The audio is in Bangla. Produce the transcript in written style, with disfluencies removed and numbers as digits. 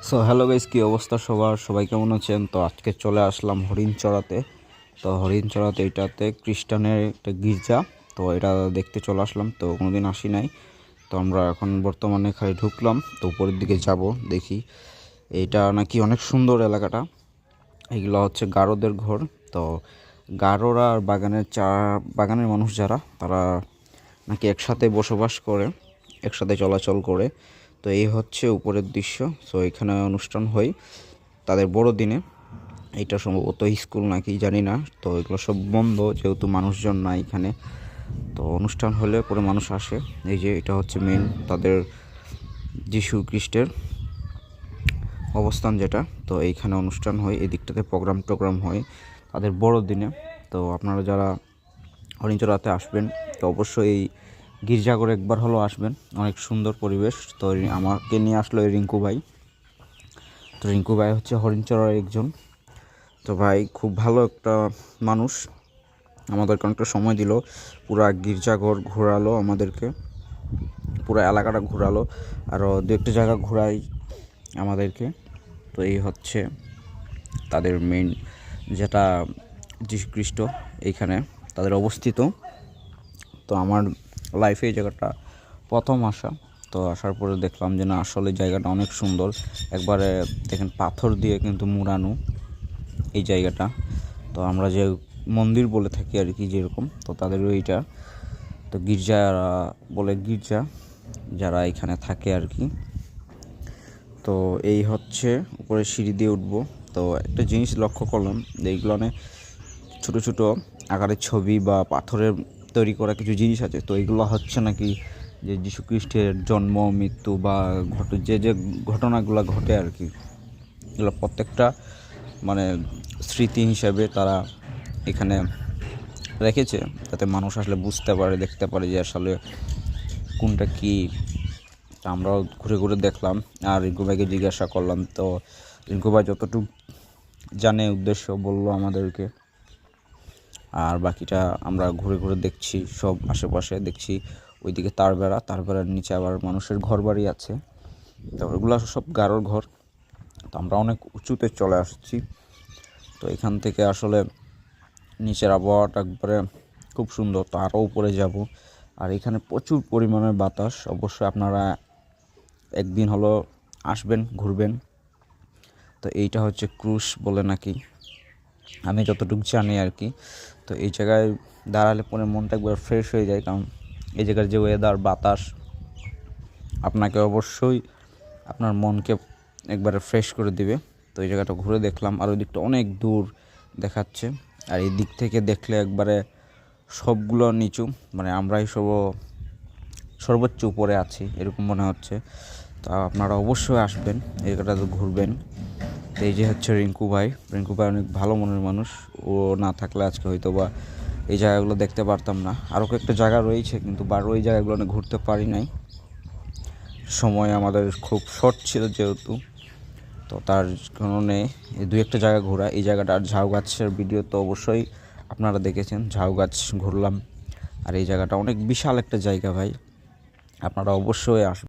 সো হ্যালো গাইস, কী অবস্থা সবার? সবাই কেমন আছেন? তো আজকে চলে আসলাম হরিণ চড়াতে। তো হরিণ চড়াতে এটাতে খ্রিস্টানের একটা গির্জা, তো এটা দেখতে চলে আসলাম। তো কোনোদিন আসি নাই, তো আমরা এখন বর্তমানে খালি ঢুকলাম। তো উপরের দিকে যাব, দেখি। এইটা নাকি অনেক সুন্দর এলাকাটা। এগুলো হচ্ছে গারোদের ঘর। তো গারোরা আর বাগানের মানুষ যারা, তারা নাকি একসাথে বসবাস করে, একসাথে চলাচল করে। তো এই হচ্ছে উপরের দৃশ্য। সো এখানে অনুষ্ঠান হয় তাদের বড়দিনে। এটা সম্ভবত স্কুল নাকি জানি না। তো এগুলো সব বন্ধ, যেহেতু মানুষজন নাই এখানে। তো অনুষ্ঠান হলে পরে মানুষ আসে। এই যে এটা হচ্ছে মেন তাদের যীশু খ্রিস্টের অবস্থান যেটা। তো এইখানে অনুষ্ঠান হয়, এই দিকটাতে প্রোগ্রাম হয় তাদের বড়দিনে। তো আপনারা যারা হরিণচড়াতে আসবেন, তো অবশ্যই এই গির্জাঘরে একবার হলেও আসবেন। অনেক সুন্দর পরিবেশ। তো আমাকে নিয়ে আসলো এই রিঙ্কু ভাই। তো রিঙ্কু ভাই হচ্ছে হরিণচড়ার একজন। তো ভাই খুব ভালো একটা মানুষ, আমাদেরকে অনেকটা সময় দিল। পুরা গির্জাঘর ঘোরালো আমাদেরকে, পুরো এলাকাটা ঘোরালো, আরও দু একটা জায়গা ঘোরাই আমাদেরকে। তো এই হচ্ছে তাদের মেন যেটা যীশুখ্রিস্ট এইখানে তাদের অবস্থিত। তো আমার লাইফে এই জায়গাটা প্রথম আসা। তো আসার পরে দেখলাম যে না, আসলে জায়গাটা অনেক সুন্দর। একবারে দেখেন পাথর দিয়ে কিন্তু মুড়ানো এই জায়গাটা। তো আমরা যে মন্দির বলে থাকি আর কি, যেরকম, তো তাদেরও এইটা। তো গির্জা বলে, গির্জা যারা এখানে থাকে আর কি। তো এই হচ্ছে উপরে সিঁড়ি দিয়ে উঠবো। তো একটা জিনিস লক্ষ্য করলাম যে এইগুলো অনেক ছোটো ছোটো আকারের ছবি বা পাথরের তৈরি করা কিছু জিনিস আছে। তো এইগুলো হচ্ছে নাকি যে যীশুখ্রিস্টের জন্ম, মৃত্যু বা যে যে ঘটনাগুলো ঘটে আর কি, এগুলো প্রত্যেকটা মানে স্মৃতি হিসাবে তারা এখানে রেখেছে, যাতে মানুষ আসলে বুঝতে পারে, দেখতে পারে যে আসলে কোনটা কী। আমরাও ঘুরে ঘুরে দেখলাম আর রিঙ্কু ভাইকে জিজ্ঞাসা করলাম। তো রিঙ্কু ভাই যতটুকু জানে উদ্দেশ্য বললো আমাদেরকে, আর বাকিটা আমরা ঘুরে ঘুরে দেখছি। সব আশেপাশে দেখছি ওইদিকে তার বেড়ার নিচে আবার মানুষের ঘর বাড়ি আছে। তো ওগুলো সব গারোর ঘর। তো আমরা অনেক উঁচুতে চলে আসছি। তো এখান থেকে আসলে নিচের আবহাওয়াটা একবারে খুব সুন্দর। তো আরও উপরে যাব, আর এখানে প্রচুর পরিমাণে বাতাস। অবশ্যই আপনারা একদিন হলো আসবেন, ঘুরবেন। তো এইটা হচ্ছে ক্রুশ বলে নাকি, আমি যতটুকু জানি আর কি। তো এই জায়গায় দাঁড়ালে পরে মনটা একবার ফ্রেশ হয়ে যায়, কারণ এই জায়গার যে ওয়েদার, বাতাস আপনাকে অবশ্যই আপনার মনকে একবারে ফ্রেশ করে দিবে। তো এই জায়গাটা ঘুরে দেখলাম, আর ওই দিকটা অনেক দূর দেখাচ্ছে। আর এই দিক থেকে দেখলে একবারে সবগুলো নিচু, মানে আমরাই সর্বোচ্চ উপরে আছি এরকম মনে হচ্ছে। তো আপনারা অবশ্যই আসবেন, এই জায়গাটাতে ঘুরবেন। তো এই যে হচ্ছে রিঙ্কু ভাই অনেক ভালো মনের মানুষ। ও না থাকলে আজকে হয়তো বা এই জায়গাগুলো দেখতে পারতাম না। আরও কয়েকটা জায়গা রয়েছে, কিন্তু ওই জায়গাগুলো ঘুরতে পারি নাই, সময় আমাদের খুব শর্ট ছিল যেহেতু। তো তার কারণে এই দুই একটা জায়গা ঘোরা। এই জায়গাটা আর ঝাউ গাছের ভিডিও তো অবশ্যই আপনারা দেখেছেন, ঝাউ গাছ ঘুরলাম। আর এই জায়গাটা অনেক বিশাল একটা জায়গা ভাই, আপনারা অবশ্যই আসবেন।